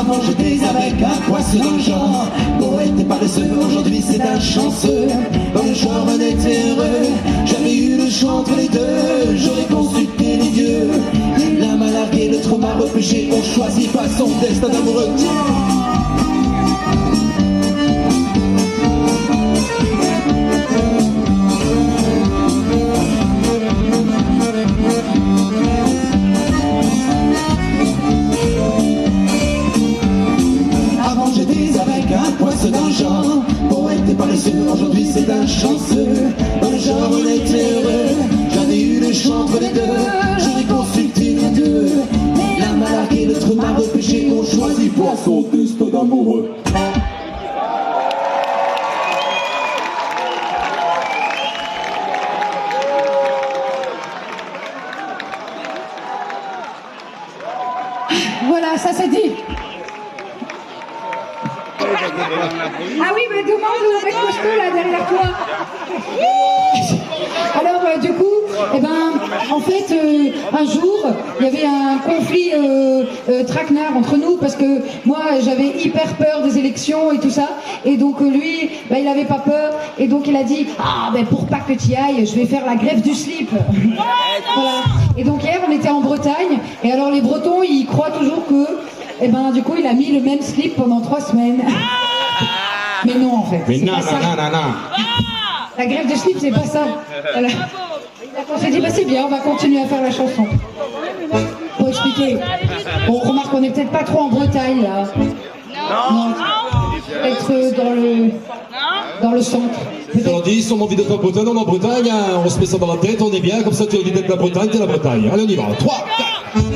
Avant j'étais avec un poisson dans le genre, poète et paresseux, aujourd'hui c'est un chanceux. Dans le genre on était heureux, j'avais eu le choix entre les deux, j'aurais consulté les dieux. La m'a largué, le trauma repêché, on choisit pas son destin d'amoureux. Avant j'étais avec un poisson dans le genre, poète et paresseux, aujourd'hui c'est un chanceux. Dans le genre on était heureux, j'avais eu le choix entre les deux, j'aurais consulté les deux. La m'a largué, le trauma repêché, on choisit pas son destin d'amoureux. Voilà, ça c'est dit. Ah oui, mais demande au mec costaud là derrière toi. Alors du coup, eh ben, en fait, un jour, il y avait un conflit traquenard entre nous parce que moi, j'avais hyper peur des élections et tout ça, et donc lui, ben, il avait pas peur, et donc il a dit ah ben pour pas que tu y ailles, je vais faire la grève du slip. Voilà. Et donc hier, on était en Bretagne, et alors les Bretons, ils croient toujours que, eh ben, du coup, il a mis le même slip pendant 3 semaines. Mais non, en fait. Mais non. La grève du slip, c'est pas ça. Voilà. On s'est dit, bah c'est bien, on va continuer à faire la chanson. Pour expliquer. On remarque qu'on est peut-être pas trop en Bretagne, là. Non. Peut-être dans le centre. On dit, si on a envie d'être la Bretagne, on est en Bretagne, hein, on se met ça dans la tête, on est bien, comme ça tu as envie d'être la Bretagne, t'es la Bretagne. Allez, on y va. 3, 4.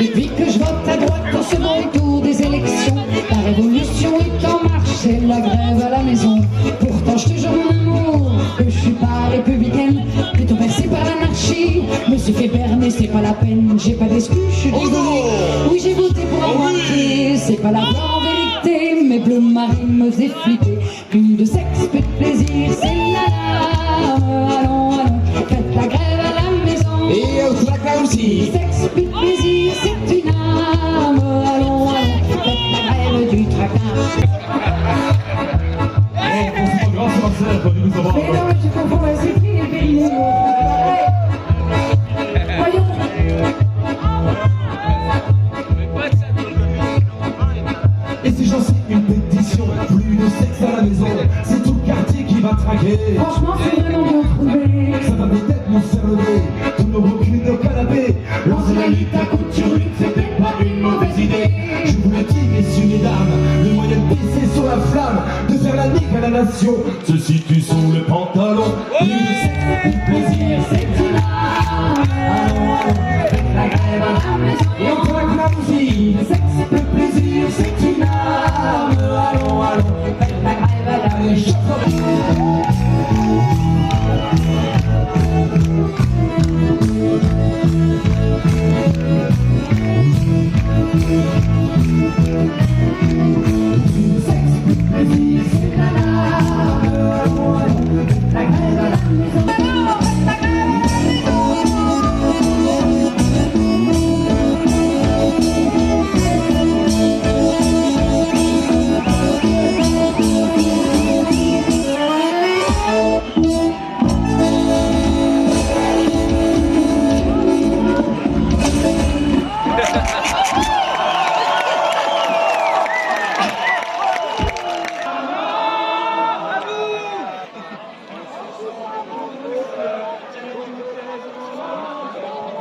Depuis que je vote à droite au second tour des élections, la révolution est en marche, c'est la grève à la maison. Pourtant je te jure mon amour que je suis pas républicaine, plutôt passée par l'anarchie. Me suis fait berner, c'est pas la peine, j'ai pas d'excuse, je suis désolée. Oui j'ai voté pour avorter, c'est pas la voie en vérité, mais bleu marine me faisait flipper. Plus de sexe, plus de plaisir, c'est la allons, faites la grève à la maison. Et au tracas aussi. Sexe, plus de plaisir, c'est une âme. Allons, faites la grève du tracas. Mais non, mais tu confonds la cyprine et le périnée. Voyons. Et si j'en sais une pétition, plus de sexe à la maison, c'est tout le quartier qui va traquer. Franchement, c'est vraiment bien trouvé. Ça va peut-être nous faire lever tous nos reculs de canapé. Lancer la lutte à coup de turlute, c'était pas une mauvaise idée. Je vous le dis, messieurs, mesdames, le moyen de pisser sur la flamme, de faire la nique à la nation, se situe sous le pantalon. Plus de sexe, plus de plaisir, c'est une âme. Allons, faites la grève à la maison. Et on traque la musique. Sexe, plus de plaisir, c'est une âme. Allons, faites la grève à la maison.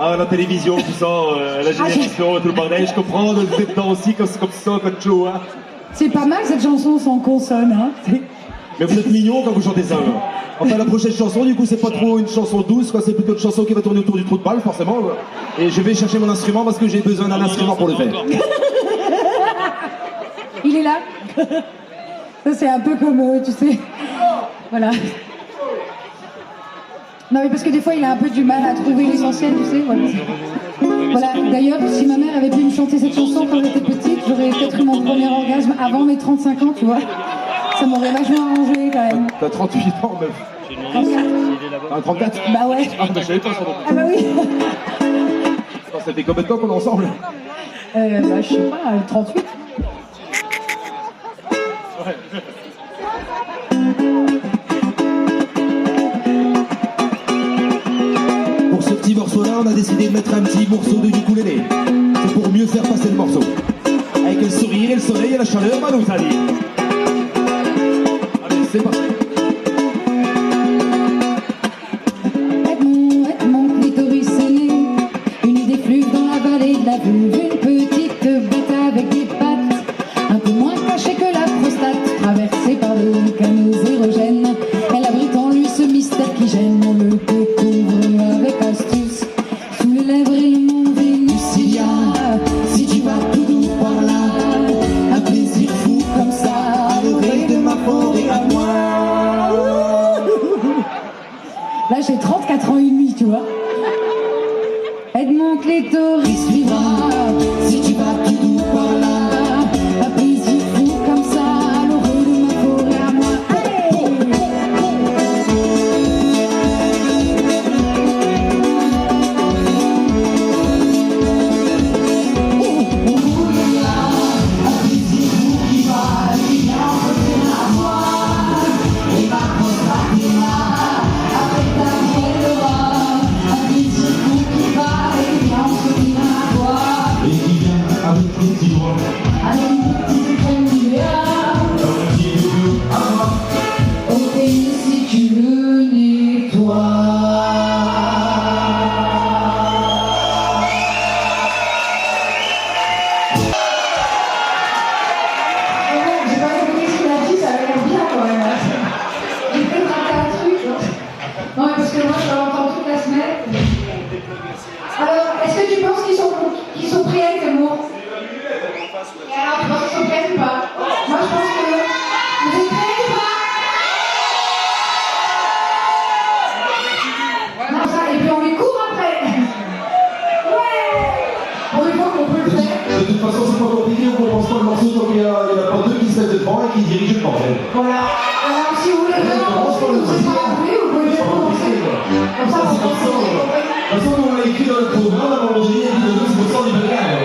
Ah, la télévision, tout ça, la génération, tout le bordel, je comprends, vous êtes dedans aussi, comme ça, comme Joe, hein. C'est pas mal cette chanson sans consonne, hein. Mais vous êtes mignon quand vous chantez ça, hein. Enfin, la prochaine chanson, du coup, c'est pas trop une chanson douce, quoi, c'est plutôt une chanson qui va tourner autour du trou de balle, forcément. Et je vais chercher mon instrument parce que j'ai besoin d'un instrument pour le faire. Il est là. Ça, c'est un peu comme, tu sais, voilà. Non, mais parce que des fois, il a un peu du mal à trouver l'essentiel, tu sais, voilà. Voilà, d'ailleurs, si ma mère avait pu me chanter cette chanson quand j'étais petite, avant mes 35 ans, tu vois. Ça m'aurait vachement arrangé quand même. T'as 38 ans, meuf. 34. Bah ouais. Ah, bah, je savais pas ça non plus. Ah bah oui. Ça fait combien de temps qu'on est ensemble? Bah je sais pas, 38. Pour ce petit morceau-là, on a décidé de mettre un petit morceau de ukulélé. C'est pour mieux faire passer le morceau. Avec le sourire et le soleil et la chaleur, bah nous allez. Allez, c'est parti. Edmond, clitoris est né. Une idée fleuve dans la vallée de la Vulve. Une petite bête avec des pattes, un peu moins cachée que la prostate, traversée par des canaux érogènes. Elle abrite en lui ce mystère qui gêne. On le découvre avec astuce. Sous les lèvres et le nom Vénus, il y a, si tu vas tout doux par là, un plaisir fou comme ça, à l'oreille de ma forêt à moi. Là, j'ai 34 ans et demi, tu vois. Edmond clitoris suivra, si tu vas tout doux par là, un plaisir fou comme ça, à l'oreille de ma forêt à moi. Allez! Et qui vient avec les petits doigts. Si tu le J'ai pas compris ce qu'il a dit, ça avait l'air bien quand même. J'ai fait rater un truc. Non, mais parce que moi je l'entends toute la semaine. Alors, est-ce que tu penses qu'ils sont prêts avec l'amour? Et alors, tu penses qu'ils sont prêts ou pas? Moi je pense que. Vous êtes prêts ou pas? Non, ça, et puis on les court après. Ouais! Pour une fois qu'on peut le faire. De toute façon, c'est pas compliqué, on commence pas le morceau tant qu'il y a pas deux qui se mettent devant et qui dirigent le bordel. Voilà. Alors, si vous voulez vraiment commencer, vous pouvez juste commencer. Comme ça, De toute façon, on l'a écrit dans le programme, à un moment donné, et puis le 2% du bagage.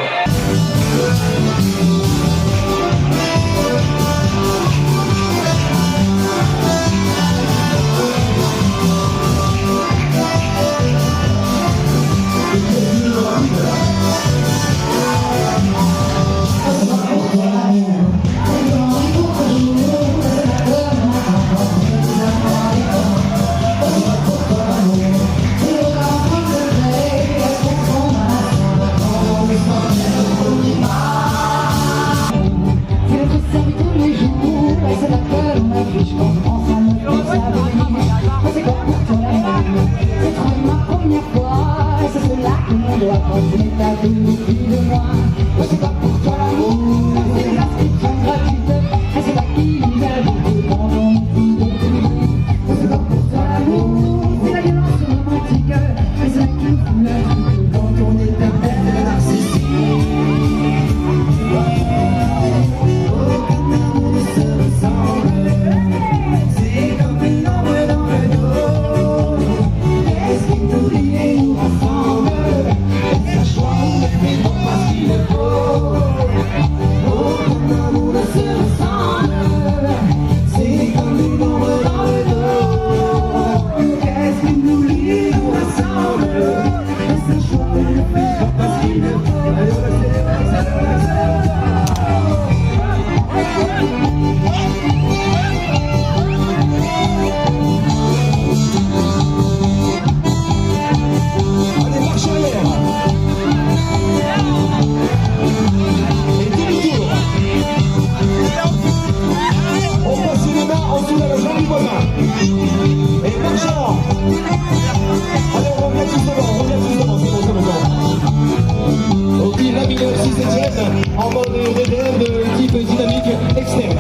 C'est pas pour toi l'amour, c'est l'inscription gratuite, et c'est là qui nous a dit quand on est c'est pas pour toi l'amour, c'est la violence romantique, et c'est là qui nous fout le truc quand on est un bel narcissique. Aucun amour ne se ressemble, c'est comme une ombre dans le dos. Qu'est-ce qui nous lie et nous rassemble? Mais non parce qu'il est beau. Aucun amour ne se ressemble, c'est comme une ombre dans le dos. Qu'est-ce qui nous lie, nous rassemble? Et ce choix on le fait parce qu'il est beau. Allez, marche arrière. Et demi-tour. On passe les mains en dessous de la jambe du voisin. Et marche avant. Allez, on revient tous devant, c'est bon. Ok, la mineur 6/7 en mode reverb type dynamique externe.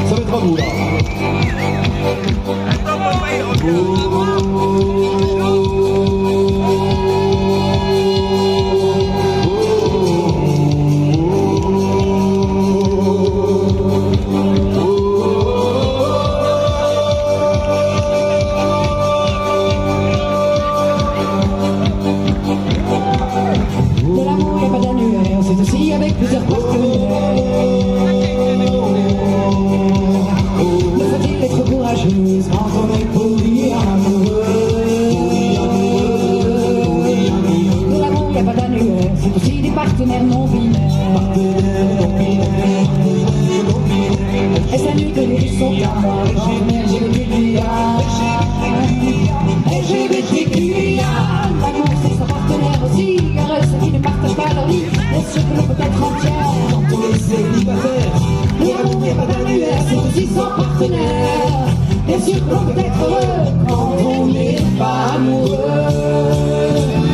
Ça va être à vous là. plusieurs partenaires. Ne faut-il être courageuse quand on est polyamoureux? De l'amour, y a pas d'annuaire, c'est aussi des partenaires non binaires. Et c'est nuit que les riches sont à moi, les partenaires LGBTQIA. L'amour c'est son partenaire aussi, heureux ceux qui ne partagent pas leur vie. Bien sûr que l'on peut être entière quand on est célibataire. L'amour n'y a pas d'annuaire, c'est aussi son partenaire. Bien sûr que l'on peut être heureux quand on n'est pas amoureux.